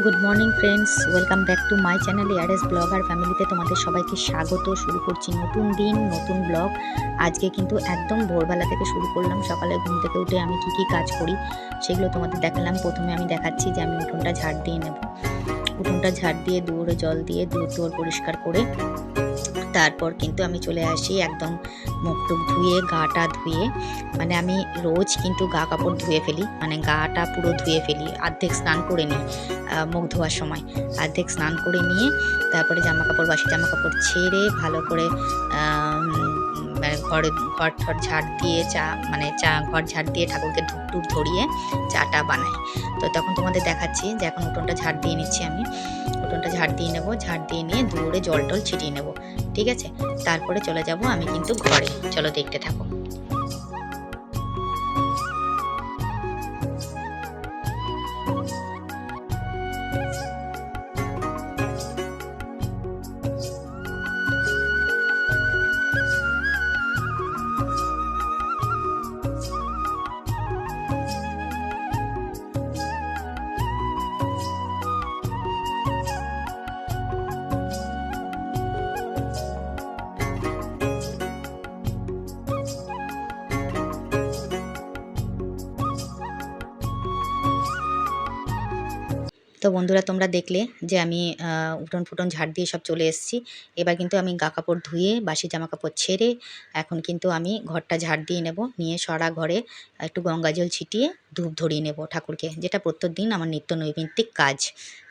Good morning friends, welcome back to my channel ARS blog আর ফ্যামিলিতে তোমাদের সবাইকে স্বাগত। শুরু করছি নতুন দিন, নতুন ব্লগ। আজকে কিন্তু একদম ভোরবেলা থেকে শুরু করলাম। সকালে ঘুম থেকে উঠে আমি কি কাজ করি সেগুলো তোমাদের দেখালাম। প্রথমে আমি দেখাচ্ছি যে আমি উঠোনটা ঝাড় দিয়ে নেব। উঠোনটা ঝাড় দিয়ে দুয়ারে জল দিয়ে দুয়ার পরিষ্কার করে তারপর কিন্তু আমি চলে আসি একদম মুখ টুক ধুয়ে গাটা ধুয়ে, মানে আমি রোজ কিন্তু গা কাপড় ধুয়ে ফেলি, মানে গাটা পুরো ধুয়ে ফেলি, অর্ধেক স্নান করে নিই। মুখ ধোয়ার সময় অর্ধেক স্নান করে নিয়ে তারপরে জামা কাপড়, বাসি জামা কাপড় ছেড়ে ভালো করে মানে ঘর ঠর ঝাড় দিয়ে ঘর ঝাড় দিয়ে ঠাকুরকে ধূপ টুপ ধরিয়ে চাটা বানাই। তো তখন তোমাদের দেখাচ্ছি যে এখন উঠোনটা ঝাড় দিয়ে নিচ্ছি আমি। উঠোনটা ঝাড় দিয়ে নেবো, ঝাড় দিয়ে নিয়ে দূরে জল টল ছিটিয়ে নেবো। ঠিক আছে, তারপরে চলে যাব আমি কিন্তু ঘরে। চলো দেখতে থাকো। তো বন্ধুরা, তোমরা দেখলে যে আমি উঠোন ফুটন ঝাড় দিয়ে সব চলে এসেছি। এবার কিন্তু আমি গা কাপড় ধুয়ে বাসি জামা কাপড় ছেড়ে এখন কিন্তু আমি ঘরটা ঝাড় দিয়ে নেব। নিয়ে সারা ঘরে একটু গঙ্গা জল ছিটিয়ে ধূপ ধরিয়ে নেব ঠাকুরকে, যেটা প্রত্যেকদিন আমার নিত্য নৈমিত্তিক কাজ।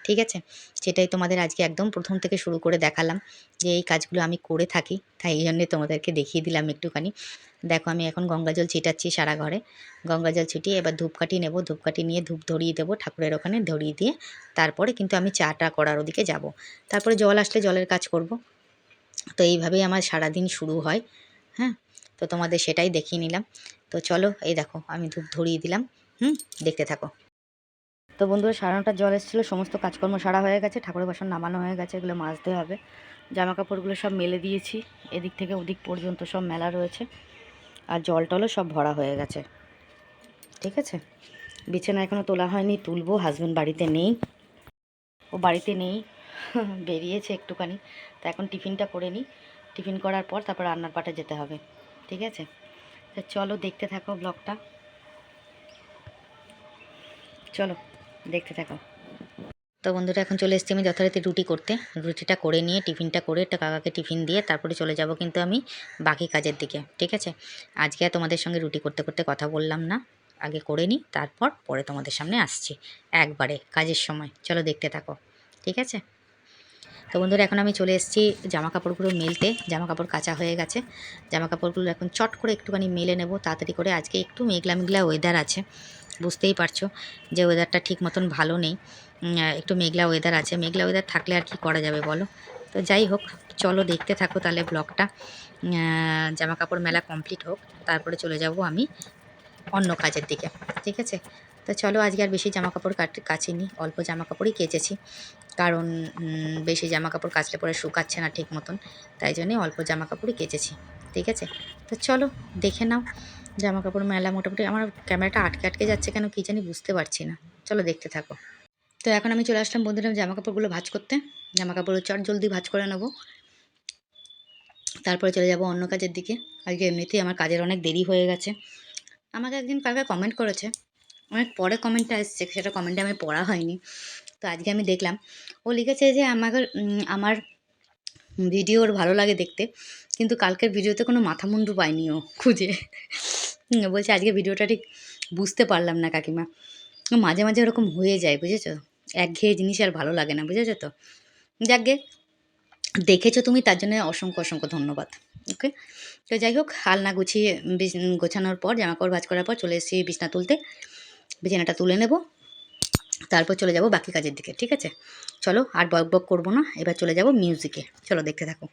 ঠিক আছে, সেটাই তোমাদের আজকে একদম প্রথম থেকে শুরু করে দেখালাম যে এই কাজগুলো আমি করে থাকি, তাই এই জন্যে তোমাদেরকে দেখিয়ে দিলাম একটুখানি। দেখো আমি এখন গঙ্গা জল ছিটাচ্ছি সারা ঘরে। গঙ্গা জল ছিটিয়ে এবার ধূপকাঠি নেব, ধূপকাঠি নিয়ে ধূপ ধরিয়ে দেবো ঠাকুরের ওখানে, ধরিয়ে দিয়ে তারপরে কিন্তু আমি চাটা করার ওদিকে যাব। তারপরে জল আসলে জলের কাজ করব। তো এইভাবেই আমার সারাদিন শুরু হয়। হ্যাঁ, তো তোমাদের সেটাই দেখিয়ে নিলাম। তো চলো, এই দেখো আমি ধূপ ধরিয়ে দিলাম। দেখতে থাকো। তো বন্ধুরা, সারানোটার জল এসেছিলো, সমস্ত কাজকর্ম সারা হয়ে গেছে, ঠাকুরের বাসন নামানো হয়ে গেছে, এগুলো মাজতে হবে। জামা কাপড়গুলো সব মেলে দিয়েছি, এদিক থেকে ওদিক পর্যন্ত সব মেলা রয়েছে, আর জল টলও সব ভরা হয়ে গেছে। ঠিক আছে, বিছানা এখনও তোলা হয়নি, তুলবো। হাজব্যান্ড বাড়িতে নেই, ও বাড়িতে নেই, বেরিয়েছে একটুখানি। তো এখন টিফিনটা করে নিই, টিফিন করার পর তারপর রান্নার পাটে যেতে হবে। ঠিক আছে, তো চলো দেখতে থাকো ব্লগটা। চলো দেখতে থাকো। তো বন্ধুরা, এখন চলে এসেছি আমি যথারীতি রুটি করতে। রুটিটা করে নিয়ে টিফিনটা করে একটা কাকাকে টিফিন দিয়ে তারপরে চলে যাব কিন্তু আমি বাকি কাজের দিকে। ঠিক আছে, আজকে আর তোমাদের সঙ্গে রুটি করতে করতে কথা বললাম না, আগে করে নিই, তারপর পরে তোমাদের সামনে আসছি একবারে কাজের সময়। চলো দেখতে থাকো। ঠিক আছে, তো বন্ধুরা, এখন আমি চলে এসেছি জামা কাপড়গুলো মেলতে। জামা কাপড় কাচা হয়ে গেছে, জামা কাপড়গুলো এখন চট করে একটুখানি মেলে নেব তাড়াতাড়ি করে। আজকে একটু মেঘলা মেঘলা ওয়েদার আছে, বুঝতেই পারছো যে ওয়েদারটা ঠিক মতন ভালো নেই। একটু মেঘলা ওয়েদার আছে, মেঘলা ওয়েদার থাকলে আর কি করা যাবে বলো। তো যাই হোক, চলো দেখতে থাকো তাহলে ব্লগটা। জামা কাপড় মেলা কমপ্লিট হোক, তারপরে চলে যাব আমি অন্য কাজের দিকে। ঠিক আছে, তো চলো আজকে আর বেশি জামা কাপড় কাচিনি, অল্প জামা কাপড়ই কেচেছি। কারণ বেশি জামা কাপড় কাচলে পরে শুকাচ্ছে না ঠিক মতন, তাই জন্যে অল্প জামা কাপড়ই কেচেছি। ঠিক আছে, তো চলো দেখে নাও। জামা কাপড় মেলা মোটামুটি, আমার ক্যামেরাটা আটকে আটকে যাচ্ছে কেন কী জানি, বুঝতে পারছি না। চলো দেখতে থাকো। তো এখন আমি চলে আসলাম বন্ধুরা জামা কাপড়গুলো ভাঁজ করতে। জামা কাপড়গুলো চট জলদি ভাঁজ করে নেবো, তারপরে চলে যাব অন্য কাজের দিকে। আজকে এমনিতেই আমার কাজের অনেক দেরি হয়ে গেছে। আমাকে একদিন কালকে কমেন্ট করেছে, অনেক পরে কমেন্টটা এসছে, সেটা কমেন্টে আমি পড়া হয়নি। তো আজকে আমি দেখলাম, ও লিখেছে যে আমার ভিডিও ওর ভালো লাগে দেখতে, কিন্তু কালকের ভিডিওতে কোনো মাথা মুন্ডু পাইনি ও খুঁজে। বলছে আজকে ভিডিওটা ঠিক বুঝতে পারলাম না কাকিমা। মাঝে মাঝে ওরকম হয়ে যায়, বুঝেছো, একঘেয়ে জিনিস আর ভালো লাগে না, বুঝেছো তো। যাকগে, দেখেছো তুমি, তার জন্য অসংখ্য অসংখ্য ধন্যবাদ। ওকে, তো যাই হোক, আলনা গুছিয়ে গোছানোর পর জামাকাপড় ভাঁজ করার পর চলে এসেছি বিছনা তুলতে। বিছানাটা তুলে নেব, তারপর চলে যাব বাকি কাজের দিকে। ঠিক আছে, চলো আর বক বক করবো না, এবার চলে যাব মিউজিকে। চলো দেখতে থাকো।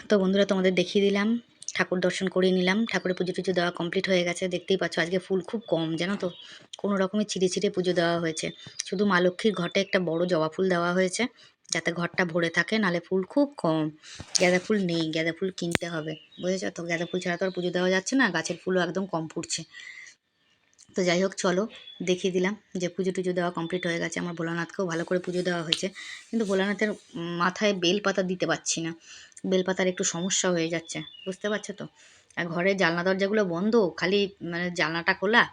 তো বন্ধুরা তোমাদের দেখিয়ে দিলাম, ঠাকুর দর্শন করে নিলাম, ঠাকুরের পুজো টুজো দেওয়া কমপ্লিট হয়ে গেছে। দেখতেই পাচ্ছ আজকে ফুল খুব কম, জানো তো, কোনো রকমের ছিঁড়ে ছিঁড়ে পুজো দেওয়া হয়েছে। শুধু মা লক্ষ্মীর ঘটে একটা বড় জবা ফুল দেওয়া হয়েছে, যাতে ঘরটা ভরে থাকে, নালে ফুল খুব কম। গাঁদা ফুল নেই, গাঁদা ফুল কিনতে হবে, বুঝেছো তো। গাঁদা ফুল ছাড়া তো আর পুজো দেওয়া যাচ্ছে না, গাছের ফুলও একদম কম ফুটছে। তো যাই হোক, চলো দেখিয়ে দিলাম যে পুজো টুজো দেওয়া কমপ্লিট হয়ে গেছে। আমার ভোলানাথকেও ভালো করে পুজো দেওয়া হয়েছে, কিন্তু ভোলানাথের মাথায় বেলপাতা দিতে পারছি না, বেলপাতার একটু সমস্যা হয়ে যাচ্ছে, বুঝতে পারছো তো। আর ঘরের জানলা দরজাগুলো বন্ধ, খালি মানে জানলাটা খোলা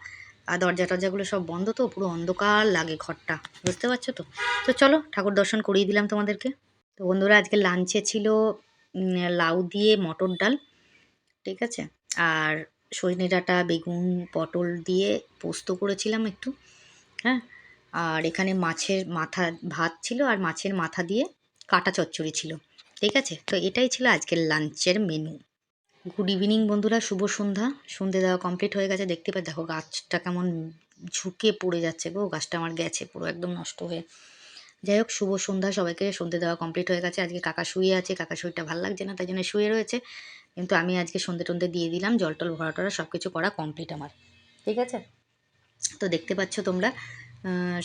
আর দরজা টরজাগুলো সব বন্ধ, তো পুরো অন্ধকার লাগে ঘরটা, বুঝতে পারছো তো। তো চলো ঠাকুর দর্শন করিয়ে দিলাম তোমাদেরকে। তো বন্ধুরা আজকে লাঞ্চে ছিল লাউ দিয়ে মটর ডাল, ঠিক আছে, আর সজনে ডাঁটা বেগুন পটল দিয়ে পোস্ত করেছিলাম একটু, হ্যাঁ। আর এখানে মাছের মাথা ভাত ছিল, আর মাছের মাথা দিয়ে কাটা চচ্চড়ি ছিল, ঠিক আছে। তো এটাই ছিল আজকের লাঞ্চের মেনু। গুড ইভিনিং বন্ধুরা, শুভ সন্ধ্যা। সন্ধে দেওয়া কমপ্লিট হয়ে গেছে, দেখতে পাই দেখো গাছটা কেমন ঝুঁকে পড়ে যাচ্ছে গো, গাছটা আমার গেছে পুরো একদম নষ্ট হয়ে। যাই হোক, শুভ সন্ধ্যা সবাইকে। সন্ধে দেওয়া কমপ্লিট হয়ে গেছে। আজকে কাকা শুয়ে আছে, কাকা শরীরটা ভালো লাগছে না, তাই জন্য শুয়ে রয়েছে। কিন্তু আমি আজকে সন্ধে টন্ধে দিয়ে দিলাম, জল টল ভরা টরা সব কিছু করা কমপ্লিট আমার, ঠিক আছে। তো দেখতে পাচ্ছ তোমরা,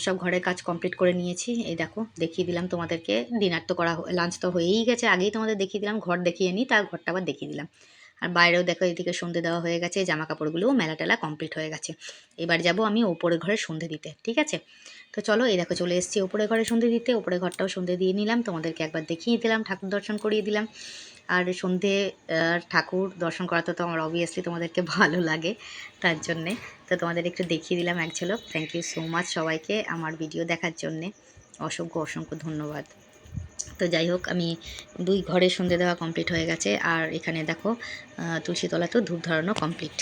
সব ঘরের কাজ কমপ্লিট করে নিয়েছি। এই দেখো দেখিয়ে দিলাম তোমাদেরকে, ডিনার তো করা, লাঞ্চ তো হয়েই গেছে, আগেই তোমাদের দেখিয়ে দিলাম। ঘর দেখিয়ে নিই, তার ঘরটা আবার দেখিয়ে দিলাম। আর বাইরেও দেখো এদিকে সন্ধে দেওয়া হয়ে গেছে, জামা কাপড়গুলোও মেলা টেলা কমপ্লিট হয়ে গেছে। এবার যাব আমি ওপরের ঘরে সন্ধে দিতে, ঠিক আছে। তো চলো, এই দেখো চলে এসেছি ওপরের ঘরে সন্ধে দিতে। ওপরের ঘরটাও সন্ধে দিয়ে নিলাম, তোমাদেরকে একবার দেখিয়ে দিলাম, ঠাকুর দর্শন করিয়ে দিলাম। আর সন্ধে ঠাকুর দর্শন করাতে তো আমার অবভিয়াসলি তোমাদেরকে ভালো লাগে, তার জন্যে তো তোমাদের একটু দেখিয়ে দিলাম এক ঝলক। থ্যাংক ইউ সো মাচ সবাইকে আমার ভিডিও দেখার জন্যে, অসংখ্য অসংখ্য ধন্যবাদ। তো যাই হোক, আমি দুই ঘরে সন্ধে দেওয়া কমপ্লিট হয়ে গেছে। আর এখানে দেখো তুলসীতলাতেও ধূপ ধরানো কমপ্লিট।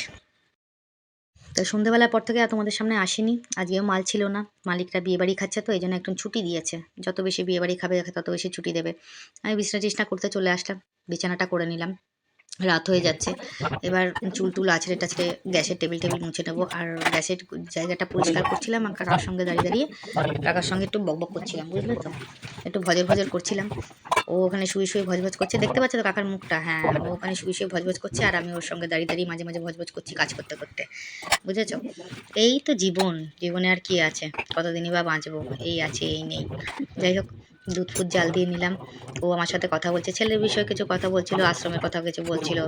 তো সন্ধ্যেবেলার পর থেকে আর তোমাদের সামনে আসিনি, আজকেও মাল ছিল না, মালিকরা বিয়েবাড়ি খাচ্ছে, তো এই জন্য একটু ছুটি দিয়েছে, যত বেশি বিয়েবাড়ি খাবে তত বেশি ছুটি দেবে। আমি বিছনা টিছনা করতে চলে আসলাম, বিছানাটা করে নিলাম, রাত হয়ে যাচ্ছে। এবার চুল টুল আছড়ে টাছড়ে গ্যাসের টেবিল টেবিল মুছে নেবো। আর গ্যাসের জায়গাটা পরিষ্কার করছিলাম, আর কাকার সঙ্গে দাঁড়িয়ে দাঁড়িয়ে কাকার সঙ্গে একটু বকবক করছিলাম, বুঝলে তো, একটু ভজর ভজর করছিলাম। ও ওখানে শুয়ে শুয়ে ভজভজ করছে, দেখতে পাচ্ছ তো কাকার মুখটা, হ্যাঁ, ও ওখানে শুয়ে শুয়ে ভজভজ করছে, আর আমি ওর সঙ্গে দাঁড়িয়ে দাঁড়িয়ে মাঝে মাঝে ভজভজ করছি কাজ করতে করতে, বুঝেছো। এই তো জীবন, জীবনে আর কি আছে, কতদিনই বা বাঁচবো, এই আছে এই নেই। যাই হোক, দুধ ফুট জাল দিয়ে নিলাম। ও আমার সাথে কথা বলছে, ছেলের বিষয়ে কিছু কথা বলছিল, আশ্রমের কথা কিছু বলছিল,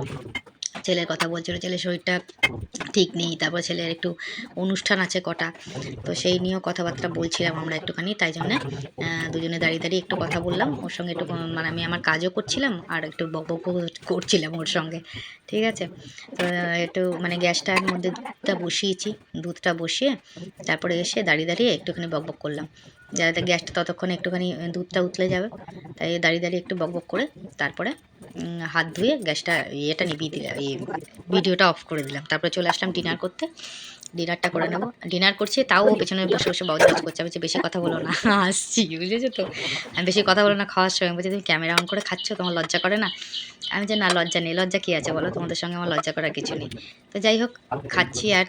ছেলের কথা বলছিল, ছেলের শরীরটা ঠিক নেই, তারপর ছেলের একটু অনুষ্ঠান আছে কটা, তো সেই নিয়েও কথাবার্তা বলছিলাম আমরা একটুখানি, তাই জন্যে দুজনে দাঁড়িয়ে দাঁড়িয়ে একটু কথা বললাম ওর সঙ্গে, একটু মানে আমি আমার কাজও করছিলাম আর একটু বকবক করছিলাম ওর সঙ্গে, ঠিক আছে। তো একটু মানে গ্যাসটার মধ্যে দুধটা বসিয়েছি, দুধটা বসিয়ে তারপরে এসে দাঁড়িয়ে দাঁড়িয়ে একটুখানি বকবক করলাম, যাতে গ্যাসটা ততক্ষণে একটুখানি দুধটা উতলে যাবে, তাই দাঁড়িয়ে দাঁড়িয়ে একটু বকবক করে তারপরে হাত ধুয়ে গ্যাসটা ইয়েটা নিভিয়ে দিলাম, এই ভিডিওটা অফ করে দিলাম। তারপরে চলে আসলাম ডিনার করতে, ডিনারটা করে নেবো। ডিনার করছি, তাও ও পেছনে বসে বসে বজবজ করছে, আমি বলছি বেশি কথা বলো না, হাসছি, বুঝেছো তো। আমি বেশি কথা বলো না খাওয়ার সময়, বলছি তুমি ক্যামেরা অন করে খাচ্ছ, তোমার লজ্জা করে না। আমি যে না, লজ্জা নেই, লজ্জা কী আছে বলো, তোমাদের সঙ্গে আমার লজ্জা করার কিছু নেই। তো যাই হোক, খাচ্ছি আর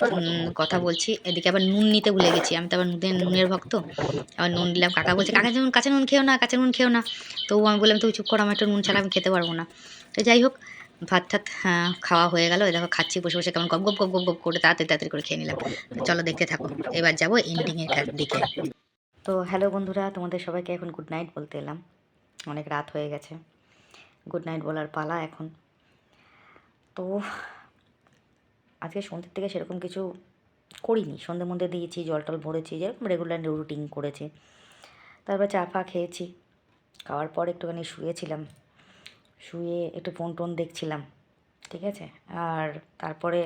কথা বলছি, এদিকে আবার নুন নিতে ভুলে গেছি, আমি তো আবার নুনের ভক্ত। আবার নুন নিলাম, কাকা বলছে কাকা যেমন কাঁচা নুন খেও না, কাঁচা নুন খেও না। তো আমি বললাম তুই চুপ করো, আমার একটু নুন ছাড়া আমি খেতে পারবো না। তো যাই হোক, ভাত টাত খাওয়া হয়ে গেল, এই দেখো খাচ্ছি বসে বসে, কেমন গপ গপ গপ গপ গপ করে তাড়াতাড়ি তাড়াতাড়ি করে খেয়ে নিলাম। তো চলো দেখতে থাকো, এবার যাবো এন্ডিংয়ের দিকে। তো হ্যালো বন্ধুরা, তোমাদের সবাইকে এখন গুড নাইট বলতে এলাম, অনেক রাত হয়ে গেছে, গুড নাইট বলার পালা এখন। তো আজকে সন্ধ্যের থেকে সেরকম কিছু করিনি, সন্ধ্যে মধ্যে দিয়েছি, জল টল ভরেছি, যেরকম রেগুলার রুটিন করেছি। তারপর চা ফা খেয়েছি, খাওয়ার পর একটুখানি শুয়েছিলাম, শুয়ে একটু ফোন টোন দেখছিলাম, ঠিক আছে। আর তারপরে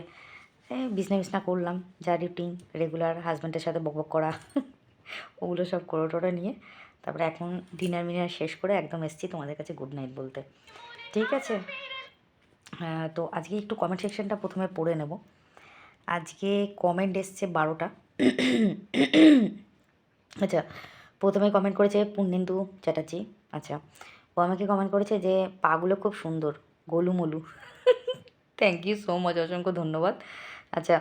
বিছনা বিছনা করলাম, যা রুটিন রেগুলার হাজব্যান্ডের সাথে বকবক করা ওগুলো সব করে টোরে নিয়ে তারপরে এখন ডিনার মিনার শেষ করে একদম এসেছি তোমাদের কাছে গুড নাইট বলতে, ঠিক আছে। তো আজকে একটু কমেন্ট সেকশনটা প্রথমে পড়ে নেব। আজকে কমেন্ট এসছে 12টা। আচ্ছা, প্রথমে কমেন্ট করেছে পূর্ণেন্দু চ্যাটার্জি। আচ্ছা, ও আমাকে কমেন্ট করেছে যে পাগুলো খুব সুন্দর, গোলুমলু। থ্যাংক ইউ সো মাচ, অসংখ্য ধন্যবাদ। আচ্ছা,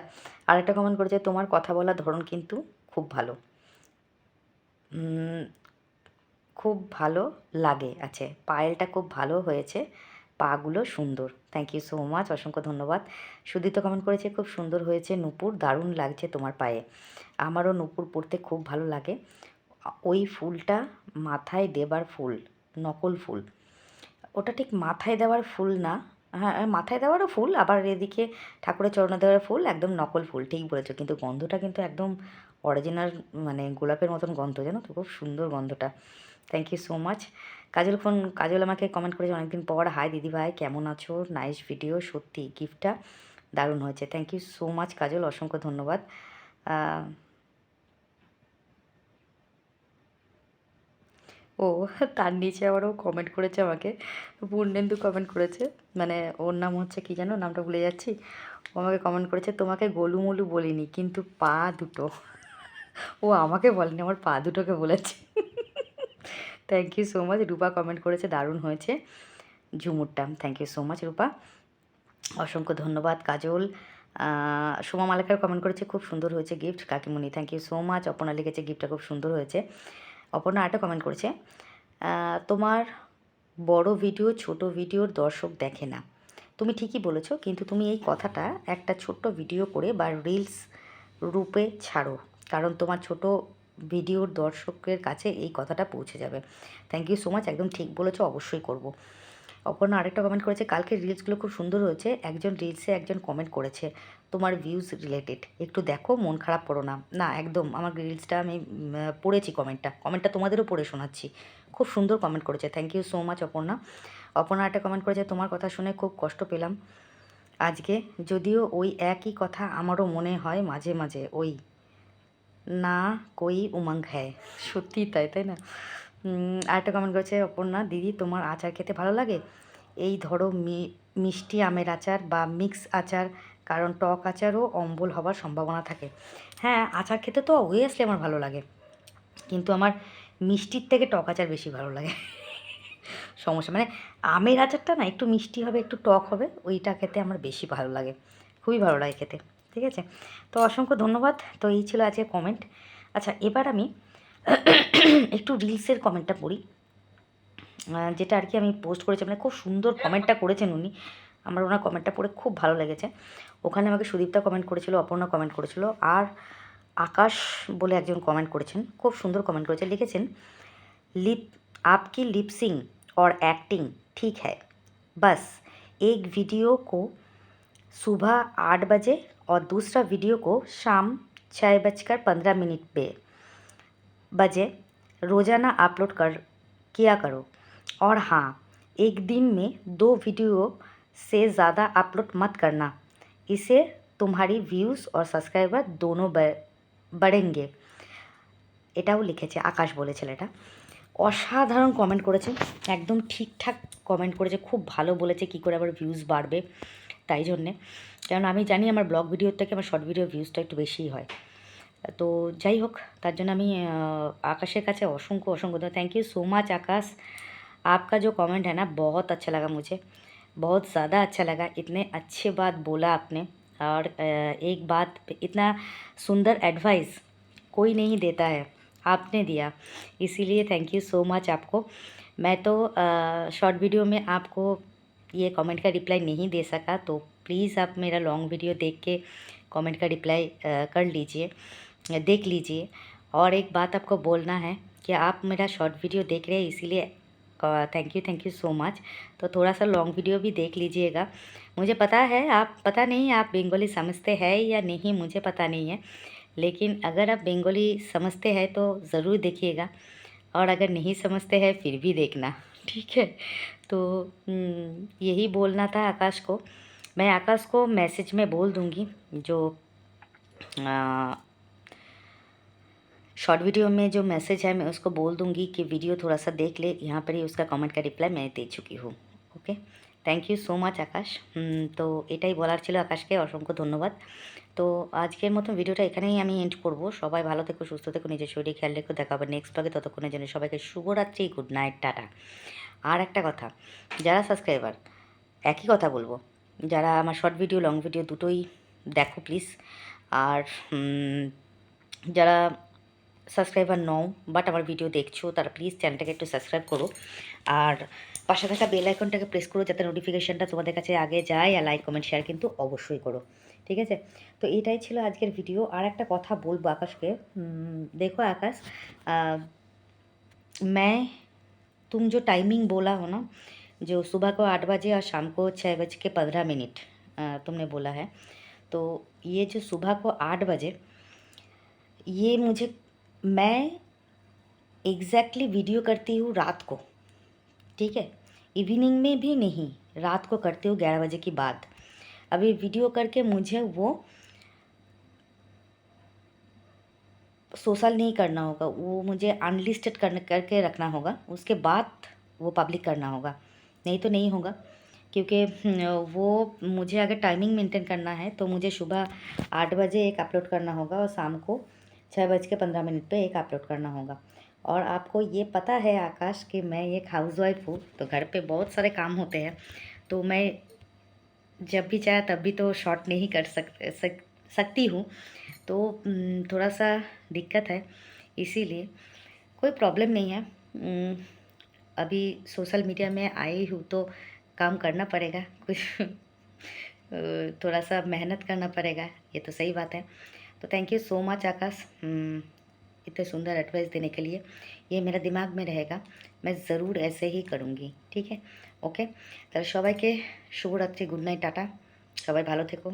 আরেকটা কমেন্ট করেছে তোমার কথা বলার ধরন কিন্তু খুব ভালো, খুব ভালো লাগে। আচ্ছা, পায়েলটা খুব ভালো হয়েছে, পাগুলো সুন্দর। থ্যাংক ইউ সো মাচ, অসংখ্য ধন্যবাদ। সুদীপ্ত কমেন্ট করেছে খুব সুন্দর হয়েছে নূপুর, দারুণ লাগছে তোমার পায়ে। আমারও নূপুর পরতে খুব ভালো লাগে। ওই ফুলটা মাথায় দেবার ফুল, নকল ফুল। ওটা ঠিক মাথায় দেওয়ার ফুল না, হ্যাঁ মাথায় দেওয়ারও ফুল, আবার এদিকে ঠাকুরের চরণে দেওয়ার ফুল, একদম নকল ফুল, ঠিক বলেছো। কিন্তু গন্ধটা কিন্তু একদম অরিজিনাল, মানে গোলাপের মতন গন্ধ, জানো তো, খুব সুন্দর গন্ধটা। Thank you so much. Kajal আমাকে কমেন্ট করেছে অনেকদিন পর, হাই দিদিভাই কেমন আছো, নাইস ভিডিও, সত্যি গিফটটা দারুণ হয়েছে। থ্যাংক ইউ সো মাচ কাজল, অসংখ্য ধন্যবাদ। ও, তার নিচে আবারও কমেন্ট করেছে আমাকে, পূর্ণেন্দু কমেন্ট করেছে, মানে ওর নাম হচ্ছে কী যেন, নামটা ভুলে যাচ্ছি। ও আমাকে কমেন্ট করেছে, তোমাকে গোলুমোলু বলিনি কিন্তু পা দুটো। ও আমাকে বলেনি, আমার পা দুটোকে বলেছে। Thank you so much. Rupa comment করেছে দারুণ হয়েছে ঝুমুরটা। Thank you so much Rupa, অসংখ্য ধন্যবাদ কাজল। সোমা মালাকার কমেন্ট করেছে খুব সুন্দর হয়েছে গিফট কাকিমণি। Thank you so much. Aparna লিখেছে গিফটটা খুব সুন্দর হয়েছে। অপর্ণা আরেকটা কমেন্ট করেছে, তোমার বড় ভিডিও ছোট ভিডিওর দর্শক দেখে না। তুমি ঠিকই বলেছো, কিন্তু তুমি এই কথাটা একটা ছোট্ট ভিডিও করে বা রিলস রূপে ছাড়ো, কারণ তোমার ছোট ভিডিওর দর্শকের কাছে এই কথাটা পৌঁছে যাবে। থ্যাংক ইউ সো মাচ, একদম ঠিক বলেছো, অবশ্যই করব। অপর্ণা আরেকটা কমেন্ট করেছে, কালকে রিলসগুলো খুব সুন্দর হয়েছে, একজন রিলসে একজন কমেন্ট করেছে তোমার ভিউজ রিলেটেড, একটু দেখো, মন খারাপ করো না। না একদম, আমার রিলসটা আমি পড়েছি, কমেন্টটা তোমাদেরও পড়ে শোনাচ্ছি। খুব সুন্দর কমেন্ট করেছে, thank you so much Aparna. Aparna একটা কমেন্ট করেছে, তোমার কথা শুনে খুব কষ্ট পেলাম আজকে, যদিও ওই একই কথা আমারও মনে হয় মাঝে মাঝে, ওই না কই উমঙ্গ হ্যায়। সত্যি তাই, তাই না? আরেকটা কমেন্ট করেছে অপর্ণা, দিদি তোমার আচার খেতে ভালো লাগে? এই ধরো মিষ্টি আমের আচার বা মিক্স আচার, কারণ টক আচারও অম্বল হবার সম্ভাবনা থাকে। হ্যাঁ, আচার খেতে তো অবভিয়াসলি আমার ভালো লাগে, কিন্তু আমার মিষ্টির থেকে টক আচার বেশি ভালো লাগে। সমস্যা মানে আমের আচারটা না একটু মিষ্টি হবে, একটু টক হবে, ওইটা খেতে আমার বেশি ভালো লাগে, খুবই ভালো লাগে খেতে। ঠিক আছে, তো অসংখ্য ধন্যবাদ। তো এই ছিল আজকে কমেন্ট। আচ্ছা, এবার আমি একটু রিলসের কমেন্টটা পড়ি, যেটা আর কি আমি পোস্ট করেছি, মানে খুব সুন্দর কমেন্টটা করেছেন উনি, আমার ওনার কমেন্টটা পড়ে খুব ভালো লেগেছে। ওখানে আমাকে সুদীপ্তা কমেন্ট করেছিল, অপর্ণা কমেন্ট করেছিল, আর আকাশ বলে একজন কমেন্ট করেছেন, খুব সুন্দর কমেন্ট করেছে, লিখেছেন, लिप आपकी लिपसिंग और एक्टिंग ठीक है, बस एक वीडियो को सुबह 8 बजे और दूसरा वीडियो को शाम 6:15 पे बजे रोज़ाना अपलोड कर किया करो। और हाँ, एक दिन में 2 वीडियो से ज़्यादा अपलोड मत करना, इससे तुम्हारी व्यूज़ और सब्सक्राइबर दोनों बढ़ेंगे। এটাও লিখেছে আকাশ বলে ছেলেটা। অসাধারণ কমেন্ট করেছে, একদম ঠিকঠাক কমেন্ট করেছে, খুব ভালো বলেছে কী করে আবার ভিউজ বাড়বে, তাই জন্যে, কারণ আমি জানি আমার ব্লগ ভিডিওর থেকে আমার শর্ট ভিডিও ভিউজটা একটু বেশিই হয়। তো যাই হোক, তার জন্য আমি आकाशेर काছে অসংখ্য অসংখ্য थैंक यू सो मच आकाश। आपका जो कमेंट है ना बहुत अच्छा लगा मुझे, बहुत ज़्यादा अच्छा लगा, इतने अच्छे बात बोला आपने। और एक बात, इतना सुंदर एडवाइस कोई नहीं देता है, आपने दिया, इसीलिए थैंक यू सो मच आपको। मैं तो शॉर्ट वीडियो में आपको ये कमेंट का रिप्लाई नहीं दे सका, तो प्लीज़ आप मेरा लॉन्ग वीडियो देख के कमेंट का रिप्लाई कर लीजिए, देख लीजिए। और एक बात आपको बोलना है कि आप मेरा शॉर्ट वीडियो देख रहे हैं, इसीलिए थैंक यू सो मच। तो थोड़ा सा लॉन्ग वीडियो भी देख लीजिएगा। मुझे पता है आप, पता नहीं आप बंगाली समझते हैं या नहीं, मुझे पता नहीं है, लेकिन अगर आप बंगाली समझते हैं तो ज़रूर देखिएगा, और अगर नहीं समझते हैं फिर भी देखना, ठीक है। तो यही बोलना था आकाश को। मैं आकाश को मैसेज में बोल दूँगी, जो शॉर्ट वीडियो में जो मैसेज है मैं उसको बोल दूँगी कि वीडियो थोड़ा सा देख ले, यहाँ पर ही उसका कमेंट का रिप्लाई मैं दे चुकी हूँ। ओके, थैंक यू सो माच आकाश। তো এটাই বলার ছিল আকাশকে, অসংখ্য ধন্যবাদ। তো আজকের মতো ভিডিওটা এখানেই আমি এন্ড করব। সবাই ভালো থেকো, সুস্থ থেকো, নিজের শরীরে খেয়াল রেখো, দেখা হবে নেক্সট ব্লগে, ততক্ষণের জন্য সবাইকে শুভরাত্রি, গুড নাইট, টাটা। আর একটা কথা, যারা সাবস্ক্রাইবার, একই কথা বলবো, যারা আমার শর্ট ভিডিও লং ভিডিও দুটোই দেখো প্লিজ, আর যারা সাবস্ক্রাইবার নও বাট আমার ভিডিও দেখছো, তারা প্লিজ চ্যানেলটাকে একটু সাবস্ক্রাইব করো। আর পাশে থাকা বেল আইকনটাকে প্রেস করো যাতে নোটিফিকেশানটা তোমাদের কাছে আগে যায়, আর লাইক কমেন্ট শেয়ার কিন্তু অবশ্যই করো, ঠিক আছে? তো এটাই ছিল আজকের ভিডিও। আর একটা কথা বলবো আকাশকে, দেখো आकाश, मैं तुम जो टाइमिंग बोला हो ना, जो सुबह को 8 बजे और शाम को 6:15 तुमने बोला है, तो ये जो सुबह को 8 बजे, ये मुझे, मैं एग्जैक्टली वीडियो करती हूँ रात को, ठीक है? इवनिंग में भी नहीं, रात को करती हूँ 11 बजे के बाद। अभी वीडियो करके मुझे वो सोशल नहीं करना होगा, वो मुझे अनलिस्टेड करके रखना होगा, उसके बाद वो पब्लिक करना होगा, नहीं तो नहीं होगा। क्योंकि वो मुझे अगर टाइमिंग मेंटेन करना है तो मुझे सुबह 8 बजे एक अपलोड करना होगा और शाम को 6:15 पे एक अपलोड करना होगा। और आपको ये पता है आकाश कि मैं एक हाउसवाइफ हूँ, तो घर पे बहुत सारे काम होते हैं, तो मैं जब भी चाहे तब भी तो शॉर्ट नहीं कर सकती हूँ, तो थोड़ा सा दिक्कत है, इसीलिए कोई प्रॉब्लम नहीं है। अभी सोशल मीडिया में आई हूँ तो काम करना पड़ेगा कुछ, थोड़ा सा मेहनत करना पड़ेगा, ये तो सही बात है। तो थैंक यू सो मच आकाश, इतने सुंदर एडवाइस देने के लिए। ये मेरा दिमाग में रहेगा, मैं ज़रूर ऐसे ही करूँगी, ठीक है? ओके, তাহলে সবাইকে শুভরাত্রি, গুড নাইট, টাটা, সবাই ভালো থেকো।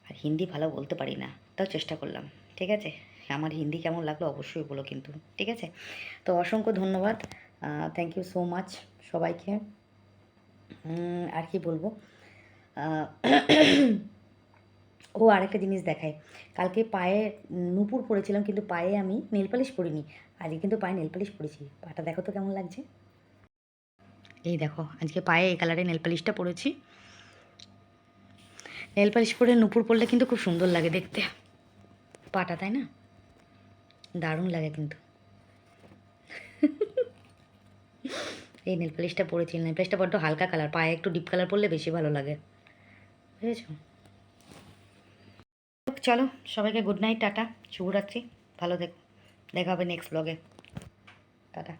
আর হিন্দি ভালো বলতে পারি না, তাও চেষ্টা করলাম, ঠিক আছে? আমার হিন্দি কেমন লাগলো অবশ্যই বলো কিন্তু, ঠিক আছে? তো অসংখ্য ধন্যবাদ, থ্যাংক ইউ সো মাচ সবাইকে। আর কি বলবো, ও আরেকটা জিনিস দেখায়, কালকে পায়ে নুপুর পরেছিলাম কিন্তু পায়ে আমি নেল পালিশ পরিনি, আজকে কিন্তু পায়ে নেল পালিশ পরেছি। পাটা দেখো তো কেমন লাগছে, এই দেখো আজকে পায়ে এই কালারে নেল পালিশটা পরেছি। নেল পালিশ পরে নুপুর পরলে কিন্তু খুব সুন্দর লাগে দেখতে পাটা, তাই না? দারুণ লাগে কিন্তু। এই নেল পালিশটা পরেছি, নেল পালিশটা বড্ড হালকা কালার, পায়ে একটু ডিপ কালার পরলে বেশি ভালো লাগে, বুঝেছো? চলো সবাইকে গুড নাইট, টাটা, শুভরাত্রি, ভালো থেকো, দেখা হবে নেক্সট ব্লগে, টাটা।